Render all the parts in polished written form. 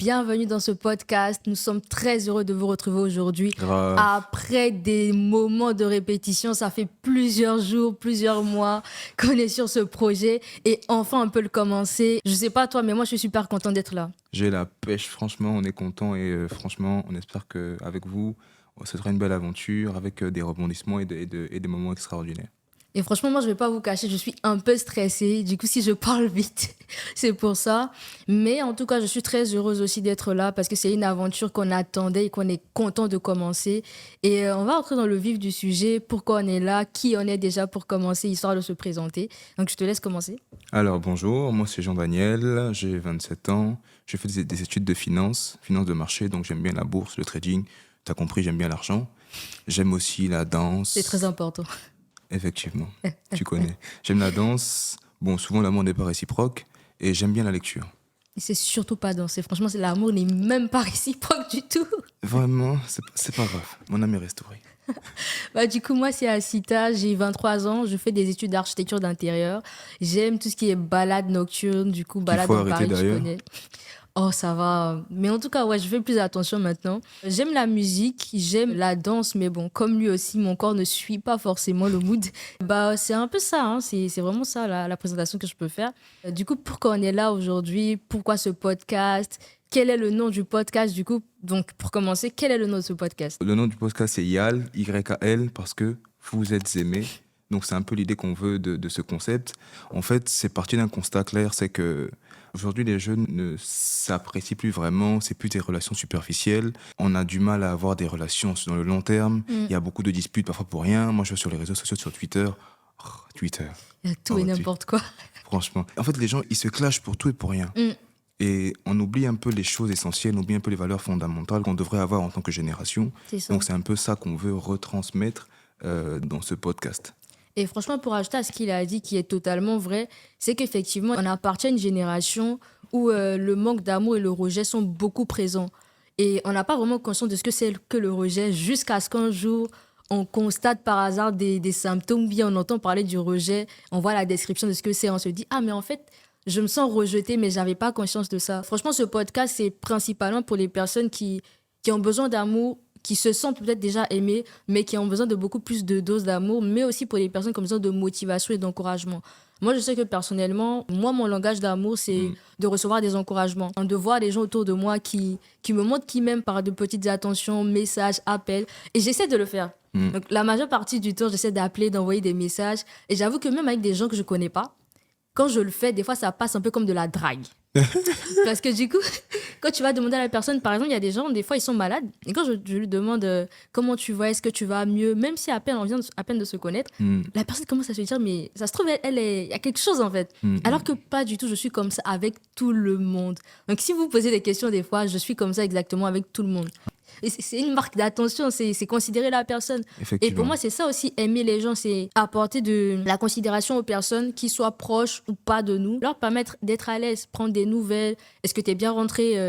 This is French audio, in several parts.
bienvenue dans ce podcast. Nous sommes très heureux de vous retrouver aujourd'hui. Grave. Après des moments de répétition, ça fait plusieurs jours, plusieurs mois qu'on est sur ce projet et enfin on peut le commencer. Je sais pas toi, mais moi je suis super contente d'être là. J'ai la pêche, franchement, on est content et franchement, on espère qu'avec vous, ce sera une belle aventure avec des rebondissements et des moments extraordinaires. Et franchement, moi, je vais pas vous cacher, je suis un peu stressée. Du coup, si je parle vite, c'est pour ça. Mais en tout cas, je suis très heureuse aussi d'être là parce que c'est une aventure qu'on attendait et qu'on est content de commencer. Et on va entrer dans le vif du sujet. Pourquoi on est là, qui on est déjà pour commencer, histoire de se présenter. Donc, je te laisse commencer. Alors, bonjour, moi c'est Jean-Daniel, j'ai 27 ans, j'ai fait des études de finance de marché, donc j'aime bien la bourse, le trading. T'as compris, j'aime bien l'argent. J'aime aussi la danse. C'est très important. Effectivement, tu connais. J'aime la danse, bon, souvent l'amour n'est pas réciproque, et j'aime bien la lecture. Et c'est surtout pas danser. Franchement, l'amour n'est même pas réciproque du tout. Vraiment, c'est pas grave, mon âme est restaurée. Du coup, moi, c'est Asita, j'ai 23 ans, je fais des études d'architecture d'intérieur. J'aime tout ce qui est balade nocturne, du coup, balade faut dans arrêter Paris, tu d'ailleurs. connais. Oh, ça va. Mais en tout cas, ouais, je fais plus attention maintenant. J'aime la musique, j'aime la danse, mais bon, comme lui aussi, mon corps ne suit pas forcément le mood. C'est un peu ça, hein. C'est vraiment ça, la présentation que je peux faire. Du coup, pourquoi on est là aujourd'hui? Pourquoi ce podcast? Quel est le nom du podcast, du coup? Donc, pour commencer, quel est le nom de ce podcast? Le nom du podcast, c'est YAL, Y-A-L, parce que vous êtes aimés. Donc, c'est un peu l'idée qu'on veut de ce concept. En fait, c'est parti d'un constat clair, c'est que aujourd'hui, les jeunes ne s'apprécient plus vraiment, c'est plus des relations superficielles. On a du mal à avoir des relations dans le long terme. Il y a beaucoup de disputes, parfois pour rien. Moi, je vais sur les réseaux sociaux, sur Twitter. Oh, Twitter. Il y a tout Oh, et n'importe quoi. Franchement. En fait, les gens, ils se clashent pour tout et pour rien. Et on oublie un peu les choses essentielles, on oublie un peu les valeurs fondamentales qu'on devrait avoir en tant que génération. C'est ça. Donc c'est un peu ça qu'on veut retransmettre dans ce podcast. Et franchement, pour ajouter à ce qu'il a dit, qui est totalement vrai, c'est qu'effectivement, on appartient à une génération où le manque d'amour et le rejet sont beaucoup présents. Et on n'a pas vraiment conscience de ce que c'est que le rejet jusqu'à ce qu'un jour, on constate par hasard des symptômes, bien on entend parler du rejet, on voit la description de ce que c'est, on se dit « Ah, mais en fait, je me sens rejetée, mais je n'avais pas conscience de ça. » Franchement, ce podcast, c'est principalement pour les personnes qui ont besoin d'amour, qui se sentent peut-être déjà aimées, mais qui ont besoin de beaucoup plus de doses d'amour, mais aussi pour les personnes qui ont besoin de motivation et d'encouragement. Moi, je sais que personnellement, mon langage d'amour, c'est de recevoir des encouragements, de voir des gens autour de moi qui me montrent qu'ils m'aiment par de petites attentions, messages, appels, et j'essaie de le faire. Donc, la majeure partie du temps, j'essaie d'appeler, d'envoyer des messages, et j'avoue que même avec des gens que je connais pas, quand je le fais, des fois, ça passe un peu comme de la drague. Parce que du coup, quand tu vas demander à la personne, par exemple, il y a des gens, des fois, ils sont malades. Et quand je lui demande comment tu vas, est-ce que tu vas mieux, même si à peine on vient à peine de se connaître, la personne commence à se dire, mais ça se trouve, il y a quelque chose en fait. Alors que pas du tout, je suis comme ça avec tout le monde. Donc si vous posez des questions des fois, je suis comme ça exactement avec tout le monde. Et c'est une marque d'attention, c'est considérer la personne. Et pour moi, c'est ça aussi, aimer les gens, c'est apporter de la considération aux personnes, qui soient proches ou pas de nous, leur permettre d'être à l'aise, prendre des nouvelles. Est-ce que tu es bien rentré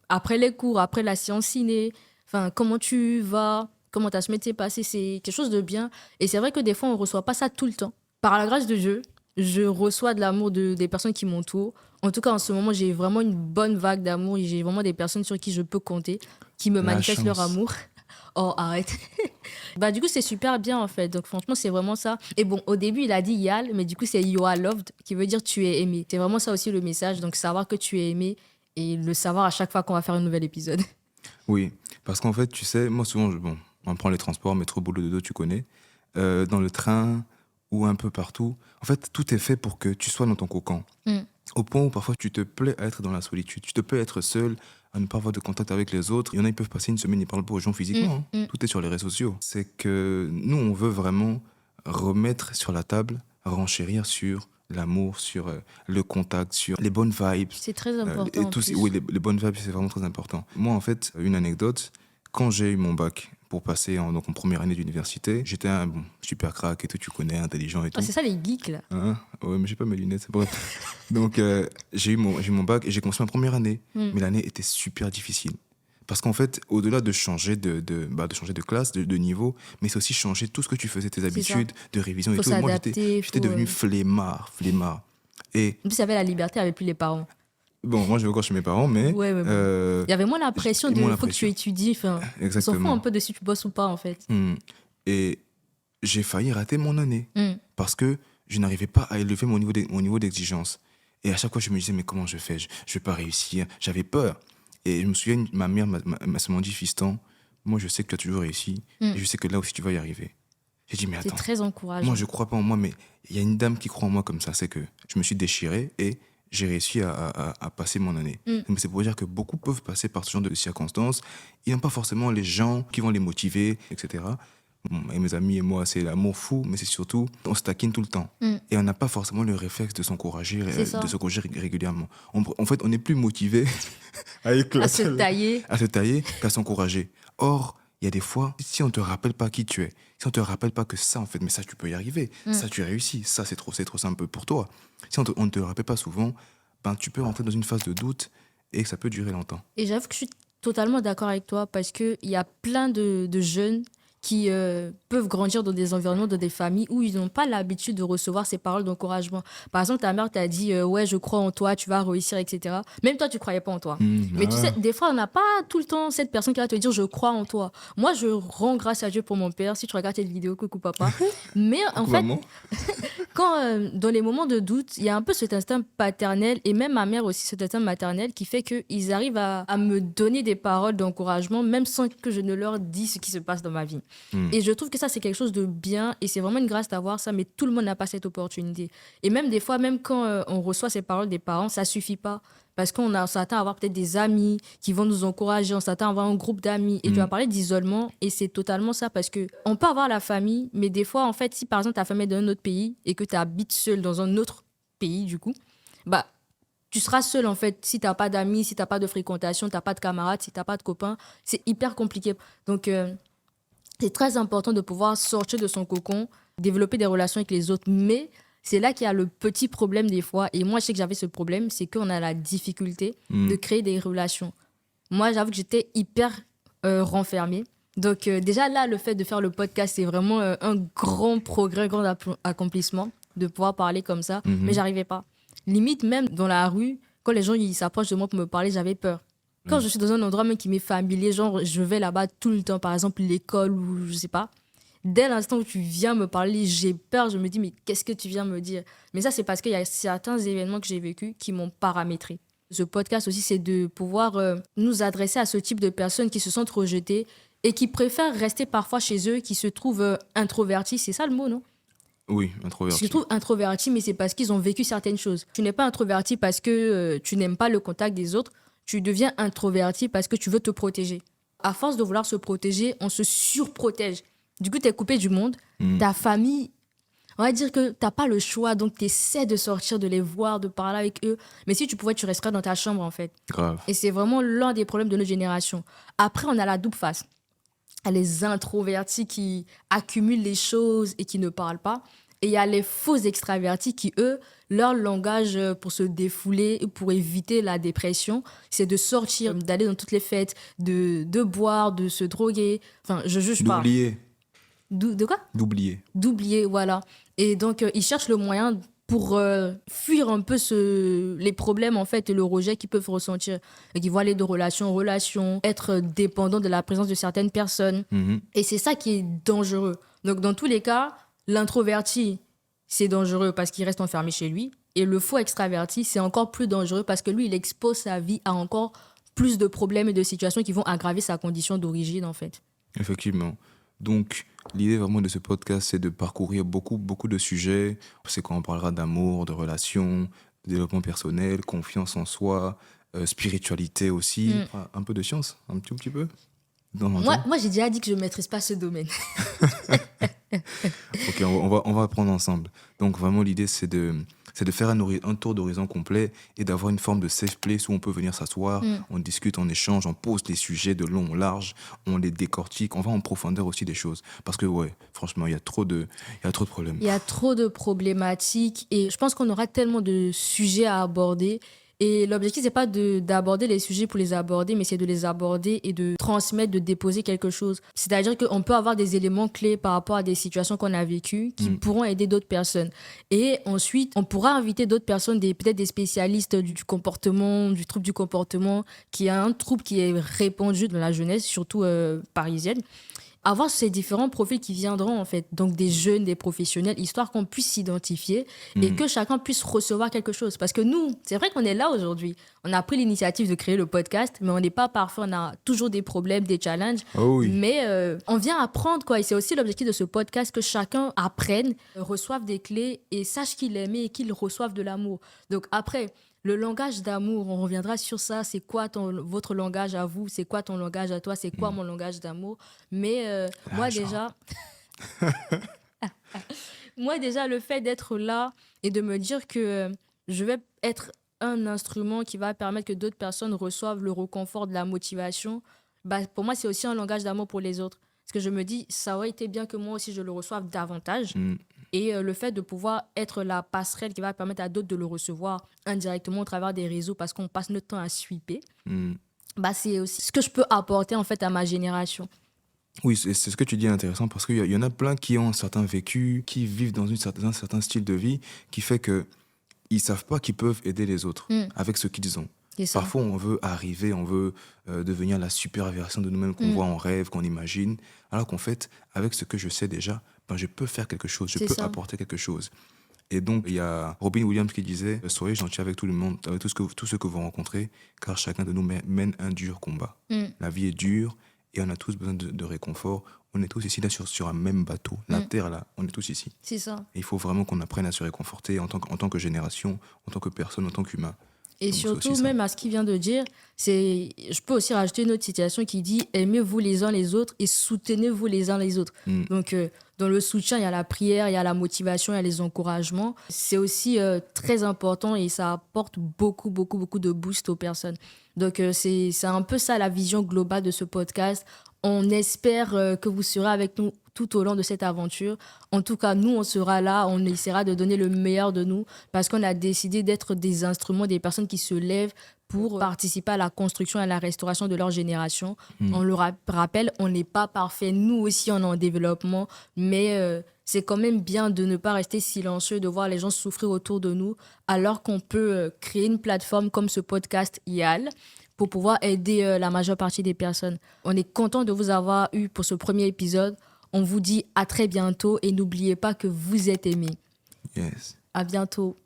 après les cours, après la séance ciné? Enfin, comment tu vas? Comment ta semaine s'est passée? C'est quelque chose de bien. Et c'est vrai que des fois, on ne reçoit pas ça tout le temps. Par la grâce de Dieu, je reçois de l'amour des personnes qui m'entourent. En tout cas, en ce moment, j'ai vraiment une bonne vague d'amour et j'ai vraiment des personnes sur qui je peux compter, qui me manifestent leur amour. Oh, arrête. Du coup, c'est super bien, en fait. Donc, franchement, c'est vraiment ça. Et bon, au début, il a dit Yal, mais du coup, c'est You are loved, qui veut dire tu es aimé. C'est vraiment ça aussi le message. Donc, savoir que tu es aimé et le savoir à chaque fois qu'on va faire un nouvel épisode. Oui, parce qu'en fait, tu sais, moi souvent, on prend les transports, métro, boulot, dodo, tu connais. Dans le train ou un peu partout, en fait, tout est fait pour que tu sois dans ton cocon. Au point où parfois tu te plais à être dans la solitude, tu te plais à être seul, à ne pas avoir de contact avec les autres. Il y en a, ils peuvent passer une semaine, ils ne parlent pas aux gens physiquement. Tout est sur les réseaux sociaux. C'est que nous, on veut vraiment remettre sur la table, renchérir sur l'amour, sur le contact, sur les bonnes vibes. C'est très important. Oui, les bonnes vibes, c'est vraiment très important. Moi, en fait, une anecdote, quand j'ai eu mon bac pour passer en première année d'université, j'étais un super crack et tout, tu connais, intelligent et tout. Ah, c'est ça les geeks là. Hein? Ouais, mais j'ai pas mes lunettes, c'est vrai. Donc, j'ai eu mon bac et j'ai commencé ma première année. Mais l'année était super difficile. Parce qu'en fait, au-delà de changer changer de classe, de niveau, mais c'est aussi changer tout ce que tu faisais, tes habitudes de révision et tout. Moi, j'étais devenu flemmard. Et en plus, il y avait la liberté, il n'y avait plus les parents. Bon, moi, je vais encore chez mes parents, mais... Ouais, ouais, bon. Il y avait moins la pression de faut que tu étudies. Enfin, on s'en fout un peu de si tu bosses ou pas, en fait. Et j'ai failli rater mon année parce que je n'arrivais pas à élever mon niveau d'exigence. Et à chaque fois, je me disais, mais comment je fais? Je ne vais pas réussir. J'avais peur. Et je me souviens, ma mère m'a seulement dit, fiston, moi, je sais que tu as toujours réussi et je sais que là aussi, tu vas y arriver. J'ai dit, mais attends. C'est très encourageant. Moi, je ne crois pas en moi, mais il y a une dame qui croit en moi comme ça. C'est que je me suis déchiré et j'ai réussi à passer mon année. Donc, c'est pour dire que beaucoup peuvent passer par ce genre de circonstances. Ils n'ont pas forcément les gens qui vont les motiver, etc. Bon, et mes amis et moi, c'est l'amour fou, mais c'est surtout, on se taquine tout le temps. Et on n'a pas forcément le réflexe de s'encourager régulièrement. En fait, on est plus motivé à éclater, à se tailler qu'à s'encourager. Or, il y a des fois, si on ne te rappelle pas qui tu es, si on ne te rappelle pas que ça, en fait, mais ça, tu peux y arriver, ça, tu réussis, ça, c'est trop simple pour toi. Si on ne te rappelle pas souvent, ben, tu peux rentrer dans une phase de doute et ça peut durer longtemps. Et j'avoue que je suis totalement d'accord avec toi parce qu'il y a plein de jeunes qui peuvent grandir dans des environnements, dans des familles où ils n'ont pas l'habitude de recevoir ces paroles d'encouragement. Par exemple, ta mère t'a dit ouais, je crois en toi, tu vas réussir, etc. Même toi, tu ne croyais pas en toi. Mais tu sais, des fois, on n'a pas tout le temps cette personne qui va te dire je crois en toi. Moi, je rends grâce à Dieu pour mon père. Si tu regardes cette vidéo, coucou papa. Mais en fait, quand dans les moments de doute, il y a un peu cet instinct paternel et même ma mère aussi, cet instinct maternel qui fait qu'ils arrivent à me donner des paroles d'encouragement même sans que je ne leur dise ce qui se passe dans ma vie. Et je trouve que ça, c'est quelque chose de bien et c'est vraiment une grâce d'avoir ça, mais tout le monde n'a pas cette opportunité. Et même des fois, même quand on reçoit ces paroles des parents, ça suffit pas. Parce qu'on s'attend à avoir peut-être des amis qui vont nous encourager, on s'attend à avoir un groupe d'amis. Et tu as parlé d'isolement et c'est totalement ça parce qu'on peut avoir la famille, mais des fois, en fait, si par exemple ta famille est dans un autre pays et que tu habites seul dans un autre pays, du coup, bah, tu seras seul en fait. Si tu n'as pas d'amis, si tu n'as pas de fréquentation, tu n'as pas de camarades, si tu n'as pas de copains, c'est hyper compliqué. Donc, c'est très important de pouvoir sortir de son cocon, développer des relations avec les autres. Mais c'est là qu'il y a le petit problème des fois. Et moi, je sais que j'avais ce problème, c'est qu'on a la difficulté de créer des relations. Moi, j'avoue que j'étais hyper renfermée. Donc déjà là, le fait de faire le podcast, c'est vraiment un grand progrès, un grand accomplissement de pouvoir parler comme ça. Mais j'arrivais pas. Limite, même dans la rue, quand les gens ils s'approchent de moi pour me parler, j'avais peur. Quand je suis dans un endroit même qui m'est familier, genre je vais là-bas tout le temps, par exemple l'école ou je sais pas, dès l'instant où tu viens me parler, j'ai peur, je me dis mais qu'est-ce que tu viens me dire? Mais ça c'est parce qu'il y a certains événements que j'ai vécus qui m'ont paramétré. Ce podcast aussi c'est de pouvoir nous adresser à ce type de personnes qui se sentent rejetées et qui préfèrent rester parfois chez eux, qui se trouvent introvertis, c'est ça le mot non? Oui, introverti. Ils se trouvent introvertis mais c'est parce qu'ils ont vécu certaines choses. Tu n'es pas introverti parce que tu n'aimes pas le contact des autres. Tu deviens introverti parce que tu veux te protéger. À force de vouloir se protéger, on se surprotège. Du coup, tu es coupé du monde. Ta famille, on va dire que tu n'as pas le choix. Donc, tu essaies de sortir, de les voir, de parler avec eux. Mais si tu pouvais, tu resterais dans ta chambre, en fait. Grave. Et c'est vraiment l'un des problèmes de notre génération. Après, on a la double face. Il y a les introvertis qui accumulent les choses et qui ne parlent pas. Et il y a les faux extravertis qui, eux, leur langage pour se défouler, pour éviter la dépression, c'est de sortir, d'aller dans toutes les fêtes, de boire, de se droguer. Enfin, je juge pas. D'oublier. De quoi? D'oublier, voilà. Et donc, ils cherchent le moyen pour fuir un peu les problèmes, en fait, et le rejet qu'ils peuvent ressentir. Et ils vont aller de relation en relation, être dépendants de la présence de certaines personnes. Et c'est ça qui est dangereux. Donc, dans tous les cas, l'introverti, c'est dangereux parce qu'il reste enfermé chez lui. Et le faux extraverti, c'est encore plus dangereux parce que lui, il expose sa vie à encore plus de problèmes et de situations qui vont aggraver sa condition d'origine, en fait. Effectivement. Donc, l'idée vraiment de ce podcast, c'est de parcourir beaucoup de sujets. C'est quand on parlera d'amour, de relations, de développement personnel, confiance en soi, spiritualité aussi. Un peu de science, un tout petit peu. Moi, j'ai déjà dit que je ne maîtrise pas ce domaine. Ok, on va apprendre ensemble. Donc vraiment, l'idée, c'est de faire un tour d'horizon complet et d'avoir une forme de safe place où on peut venir s'asseoir, on discute, on échange, on pose des sujets de long en large, on les décortique, on va en profondeur aussi des choses. Parce que, ouais, franchement, il y a trop de problèmes. Il y a trop de problématiques et je pense qu'on aura tellement de sujets à aborder. Et l'objectif, c'est pas d'aborder les sujets pour les aborder, mais c'est de les aborder et de transmettre, de déposer quelque chose. C'est-à-dire qu'on peut avoir des éléments clés par rapport à des situations qu'on a vécues qui pourront aider d'autres personnes. Et ensuite, on pourra inviter d'autres personnes, peut-être des spécialistes du comportement, du trouble du comportement, qui est un trouble qui est répandu dans la jeunesse, surtout parisienne. Avoir ces différents profils qui viendront en fait, donc des jeunes, des professionnels, histoire qu'on puisse s'identifier et que chacun puisse recevoir quelque chose. Parce que nous, c'est vrai qu'on est là aujourd'hui. On a pris l'initiative de créer le podcast, mais on n'est pas parfait, on a toujours des problèmes, des challenges. Oh oui. Mais on vient apprendre, quoi. Et c'est aussi l'objectif de ce podcast, que chacun apprenne, reçoive des clés et sache qu'il est aimé et qu'il reçoive de l'amour. Donc après, le langage d'amour, on reviendra sur ça. C'est quoi votre langage à vous? C'est quoi ton langage à toi? C'est quoi mon langage d'amour? Mais moi déjà, le fait d'être là et de me dire que je vais être un instrument qui va permettre que d'autres personnes reçoivent le réconfort de la motivation, bah, pour moi, c'est aussi un langage d'amour pour les autres. Parce que je me dis, ça aurait été bien que moi aussi, je le reçoive davantage. Et le fait de pouvoir être la passerelle qui va permettre à d'autres de le recevoir indirectement au travers des réseaux, parce qu'on passe notre temps à swiper, bah, c'est aussi ce que je peux apporter en fait à ma génération. Oui, c'est ce que tu dis est intéressant parce qu'il y en a plein qui ont un certain vécu, qui vivent dans un certain style de vie qui fait qu'ils ne savent pas qu'ils peuvent aider les autres avec ce qu'ils ont. Parfois, on veut arriver, on veut devenir la super version de nous-mêmes qu'on voit en rêve, qu'on imagine, alors qu'en fait, avec ce que je sais déjà, ben, je peux faire quelque chose, je peux apporter quelque chose. Et donc, il y a Robin Williams qui disait « Soyez gentil avec tout le monde, avec tout ce que vous rencontrez, car chacun de nous mène un dur combat. La vie est dure et on a tous besoin de réconfort. On est tous ici là sur un même bateau. La Terre, là, on est tous ici. C'est ça. Et il faut vraiment qu'on apprenne à se réconforter en tant que génération, en tant que personne, en tant qu'humain. Et donc, surtout, même à ce qu'il vient de dire, je peux aussi rajouter une autre citation qui dit « Aimez-vous les uns les autres et soutenez-vous les uns les autres ». Donc, dans le soutien, il y a la prière, il y a la motivation, il y a les encouragements. C'est aussi très important et ça apporte beaucoup, beaucoup, beaucoup de boost aux personnes. Donc, c'est un peu ça la vision globale de ce podcast. On espère que vous serez avec nous tout au long de cette aventure. En tout cas, nous, on sera là, on essaiera de donner le meilleur de nous parce qu'on a décidé d'être des instruments, des personnes qui se lèvent pour participer à la construction et à la restauration de leur génération. On le rappelle, on n'est pas parfait. Nous aussi, on est en développement, mais c'est quand même bien de ne pas rester silencieux, de voir les gens souffrir autour de nous, alors qu'on peut créer une plateforme comme ce podcast IAL pour pouvoir aider la majeure partie des personnes. On est content de vous avoir eu pour ce premier épisode. On vous dit à très bientôt et n'oubliez pas que vous êtes aimés. Yes. À bientôt.